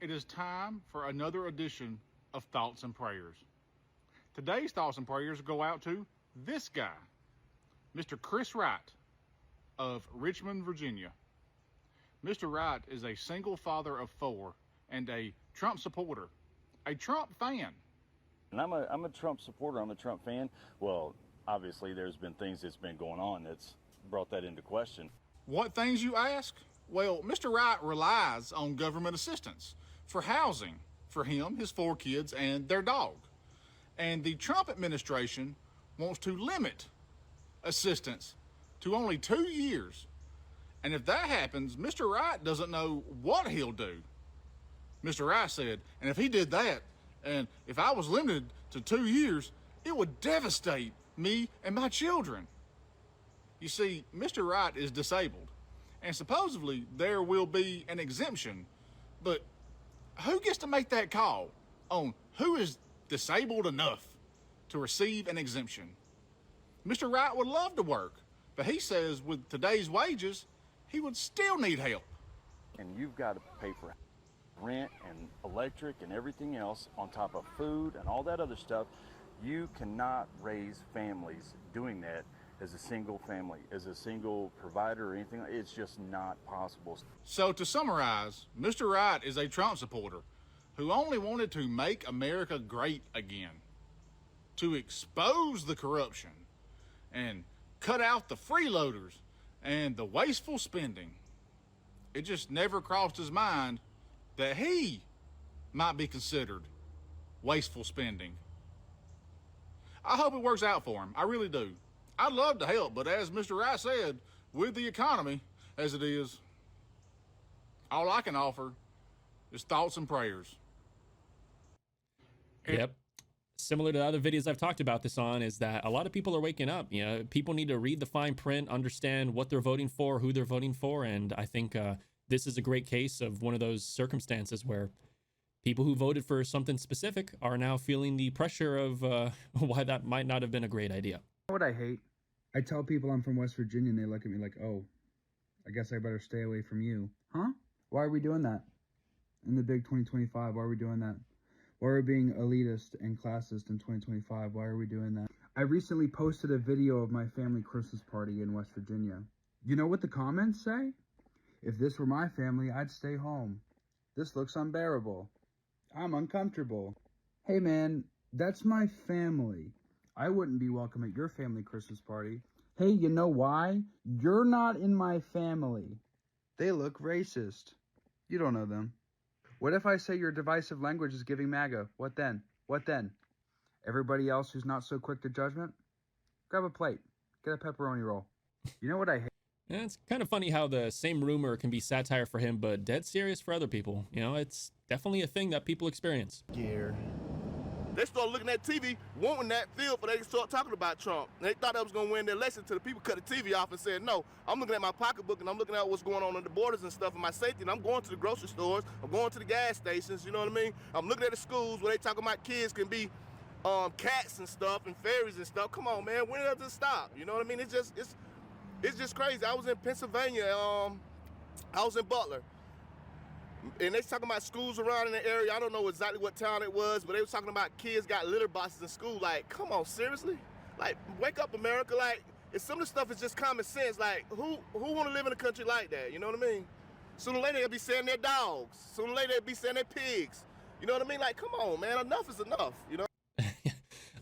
It is time for another edition of Thoughts and Prayers. Today's Thoughts and Prayers go out to this guy, Mr. Chris Wright of Richmond, Virginia. Mr. Wright is a single father of 4 and a Trump supporter, a Trump fan. And I'm a Trump supporter. I'm a Trump fan. Well, obviously there's been things that's been going on that's brought that into question. What things, you ask? Well, Mr. Wright relies on government assistance for housing for him, his 4 kids, and their dog. And the Trump administration wants to limit assistance to only 2 years. And if that happens, Mr. Wright doesn't know what he'll do. Mr. Wright said, and if he did that, and if I was limited to 2 years, it would devastate me and my children. You see, Mr. Wright is disabled, and supposedly there will be an exemption, but who gets to make that call on who is disabled enough to receive an exemption? Mr. Wright would love to work, but he says with today's wages, he would still need help. And you've got to pay for rent and electric and everything else on top of food and all that other stuff. You cannot raise families doing that as a single family, as a single provider or anything. It's just not possible. So to summarize, Mr. Wright is a Trump supporter who only wanted to make America great again, to expose the corruption and cut out the freeloaders and the wasteful spending. It just never crossed his mind that he might be considered wasteful spending. I hope it works out for him. I really do. I'd love to help, but as Mr. Wright said, with the economy as it is, all I can offer is thoughts and prayers. Yep. Similar to other videos I've talked about this on, is that a lot of people are waking up. You know, people need to read the fine print, understand what they're voting for, who they're voting for, and I think this is a great case of one of those circumstances where people who voted for something specific are now feeling the pressure of why that might not have been a great idea. You know what I hate? I tell people I'm from West Virginia and they look at me like, oh, I guess I better stay away from you. Huh? Why are we doing that? In the big 2025, why are we doing that? Why are we being elitist and classist in 2025? Why are we doing that? I recently posted a video of my family Christmas party in West Virginia. You know what the comments say? If this were my family, I'd stay home. This looks unbearable. I'm uncomfortable. Hey man, that's my family. I wouldn't be welcome at your family Christmas party. Hey, you know why? You're not in my family. They look racist. You don't know them. What if I say your divisive language is giving MAGA? What then? What then? Everybody else who's not so quick to judgment? Grab a plate. Get a pepperoni roll. You know what I hate? And it's kind of funny how the same rumor can be satire for him, but dead serious for other people. You know, it's definitely a thing that people experience. They started looking at TV, wanting that field, but they start talking about Trump. And they thought that was going to win the election until the people cut the TV off and said, no, I'm looking at my pocketbook and I'm looking at what's going on the borders and stuff and my safety. And I'm going to the grocery stores. I'm going to the gas stations, you know what I mean? I'm looking at the schools where they talking about kids can be cats and stuff and fairies and stuff. Come on, man, when does this stop? You know what I mean? It's just crazy. I was in Pennsylvania. I was in Butler. And they talking about schools around in the area. I don't know exactly what town it was, but they was talking about kids got litter boxes in school. Like, come on, seriously? Like, wake up, America. Like, if some of the stuff is just common sense, like, who want to live in a country like that? You know what I mean? Sooner or later, they'll be saying their dogs. Sooner or later, they'll be saying their pigs. You know what I mean? Like, come on, man. Enough is enough, you know?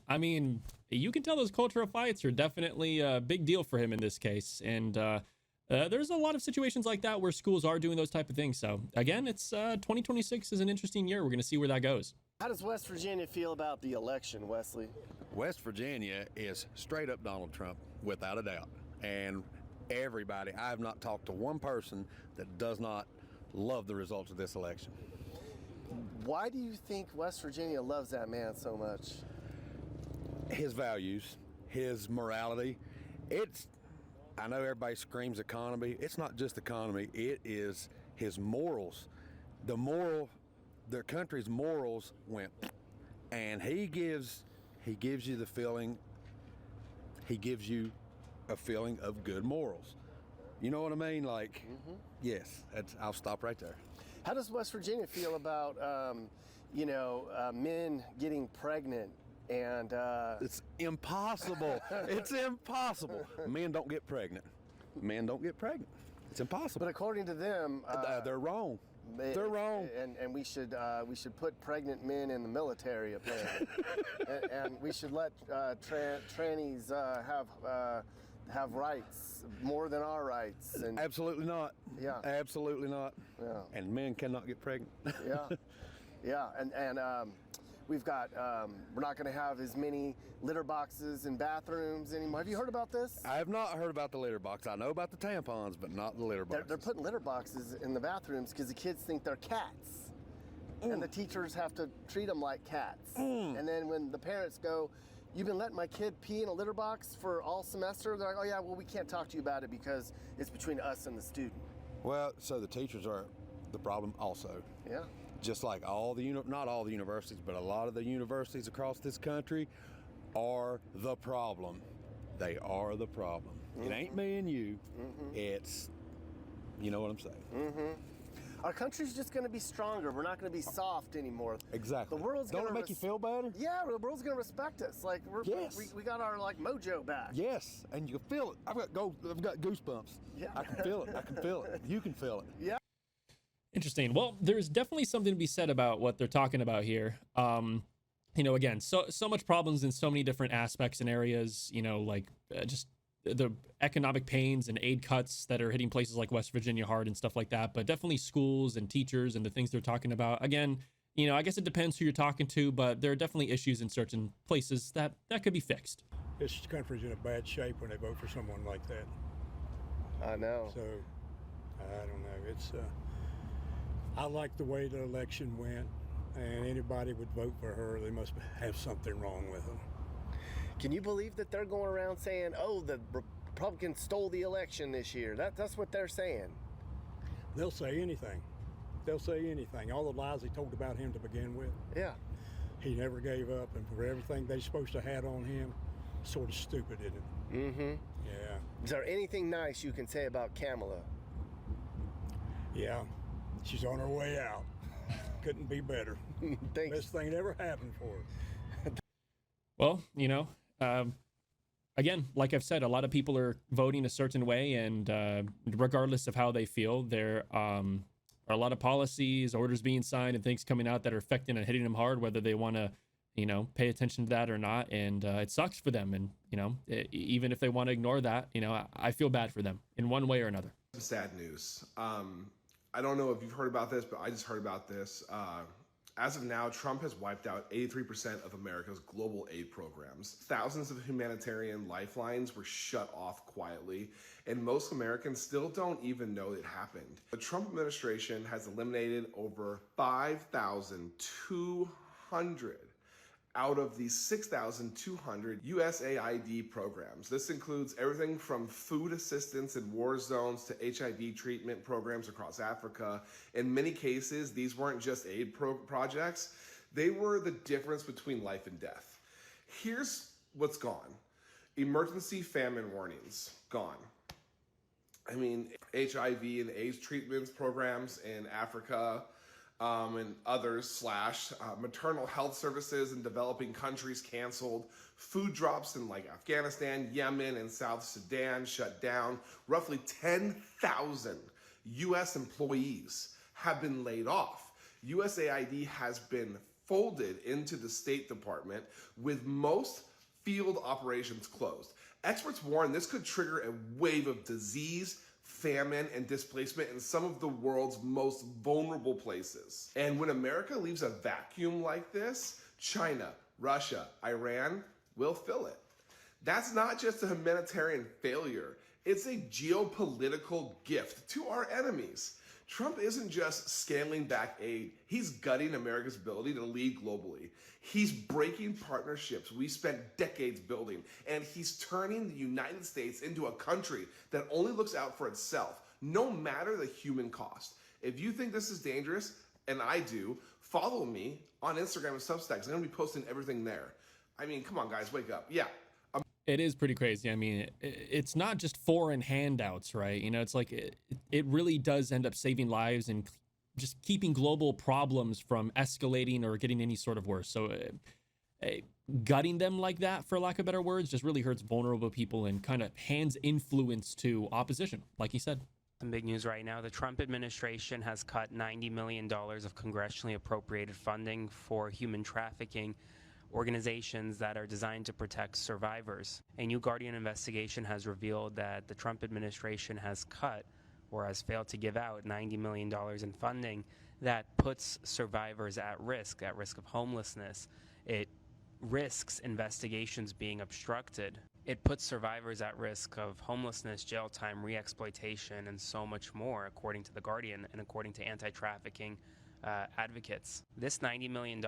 I mean, you can tell those cultural fights are definitely a big deal for him in this case. And there's a lot of situations like that where schools are doing those type of things. So again, it's 2026 is an interesting year. We're going to see where that goes. How does West Virginia feel about the election, Wesley? West Virginia is straight up Donald Trump, without a doubt. And everybody, I have not talked to one person that does not love the results of this election. Why do you think West Virginia loves that man so much? His values, his morality. I know everybody screams economy. It's not just economy. It is his morals. Their country's morals went, and he gives you the feeling, he gives you a feeling of good morals. You know what I mean? Like, yes, I'll stop right there. How does West Virginia feel about, men getting pregnant? And It's impossible. It's impossible. Men don't get pregnant. Men don't get pregnant. It's impossible. but according to them, They're wrong. They're wrong. And we should put pregnant men in the military apparently, and we should let trannies have rights more than our rights. And Absolutely not. Yeah. Absolutely not. Yeah. And men cannot get pregnant. yeah, and we've got we're not going to have as many litter boxes in bathrooms anymore. Have you heard about this? I have not heard about the litter box. I know about the tampons, but not the litter boxes. They're putting litter boxes in the bathrooms because the kids think they're cats. And the teachers have to treat them like cats. And then when the parents go, "You've been letting my kid pee in a litter box for all semester," they're like, "Oh yeah, well we can't talk to you about it because it's between us and the student." Well, so the teachers are the problem also. Yeah. Just like not all the universities, but a lot of the universities across this country are the problem. They are the problem. It ain't me and you. It's, you know what I'm saying. Our country's just going to be stronger. We're not going to be soft anymore. Exactly. The world's Don't going it to make you feel better? Yeah, the world's going to respect us. Like Yes. we got our mojo back. Yes, and you can feel it. I've got goosebumps. Yeah. I can feel it. I can feel it. You can feel it. Yeah. Interesting. Well, there's definitely something to be said about what they're talking about here. Again, so much problems in so many different aspects and areas, just the economic pains and aid cuts that are hitting places like West Virginia hard and stuff like that, but definitely schools and teachers and the things they're talking about. Again, I guess it depends who you're talking to, but there are definitely issues in certain places that could be fixed. This country's in a bad shape when they vote for someone like that. I know. So, I don't know. It's, I like the way the election went, and anybody would vote for her, they must have something wrong with them. Can you believe that they're going around saying, "Oh, the Republicans stole the election this year"? That's what they're saying. They'll say anything. They'll say anything. All the lies they told about him to begin with. Yeah. He never gave up, and for everything they supposed to have on him, sort of stupid, isn't it? Mm-hmm. Yeah. Is there anything nice you can say about Kamala? Yeah. She's on her way out. Couldn't be better. Thanks. Best thing that ever happened for her. Well, again, like I've said, a lot of people are voting a certain way, and regardless of how they feel, there are a lot of policies, orders being signed, and things coming out that are affecting and hitting them hard, whether they want to, pay attention to that or not. And it sucks for them. And, even if they want to ignore that, I feel bad for them in one way or another. Sad news. I don't know if you've heard about this, but I just heard about this. As of now, Trump has wiped out 83% of America's global aid programs. Thousands of humanitarian lifelines were shut off quietly, and most Americans still don't even know it happened. The Trump administration has eliminated over 5,200 out of the 6,200 USAID programs. This includes everything from food assistance in war zones to HIV treatment programs across Africa. In many cases, these weren't just aid projects, they were the difference between life and death. Here's what's gone. Emergency famine warnings, gone. HIV and AIDS treatments programs in Africa, and others maternal health services in developing countries canceled. Food drops in Afghanistan, Yemen, and South Sudan shut down. Roughly 10,000 U.S. employees have been laid off. USAID has been folded into the State Department, with most field operations closed. Experts warn this could trigger a wave of disease, famine, and displacement in some of the world's most vulnerable places. And when America leaves a vacuum like this, China, Russia, Iran will fill it. That's not just a humanitarian failure, it's a geopolitical gift to our enemies. Trump isn't just scaling back aid, he's gutting America's ability to lead globally. He's breaking partnerships we spent decades building, and he's turning the United States into a country that only looks out for itself, no matter the human cost. If you think this is dangerous, and I do, follow me on Instagram and Substack. I'm gonna be posting everything there. Come on guys, wake up. Yeah. It is pretty crazy. It's not just foreign handouts, right? It's like it really does end up saving lives and just keeping global problems from escalating or getting any sort of worse. So gutting them like that, for lack of better words, just really hurts vulnerable people and kind of hands influence to opposition, like he said. Some big news right now. The Trump administration has cut $90 million of congressionally appropriated funding for human trafficking organizations that are designed to protect survivors. A new Guardian investigation has revealed that the Trump administration has cut or has failed to give out $90 million in funding that puts survivors at risk of homelessness. It risks investigations being obstructed. It puts survivors at risk of homelessness, jail time, re-exploitation, and so much more, according to The Guardian and according to anti-trafficking advocates. This $90 million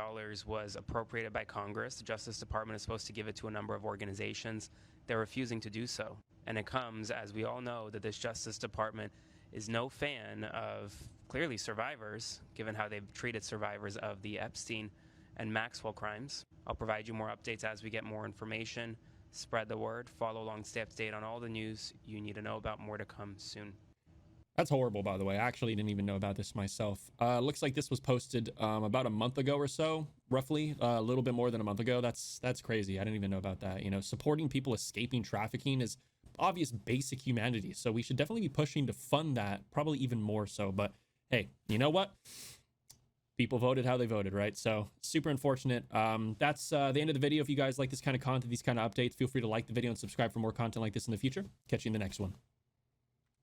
was appropriated by Congress. The Justice Department is supposed to give it to a number of organizations. They're refusing to do so. And it comes, as we all know, that this Justice Department is no fan of, clearly, survivors, given how they've treated survivors of the Epstein and Maxwell crimes. I'll provide you more updates as we get more information. Spread the word. Follow along, stay up to date on all the news you need to know about. More to come soon. That's horrible, by the way. I actually didn't even know about this myself. Looks like this was posted about a month ago or so, roughly, a little bit more than a month ago. That's crazy. I didn't even know about that. You know, supporting people escaping trafficking is obvious basic humanity. So we should definitely be pushing to fund that, probably even more so. But hey, you know what? People voted how they voted, right? So super unfortunate. That's the end of the video. If you guys like this kind of content, these kind of updates, feel free to like the video and subscribe for more content like this in the future. Catch you in the next one.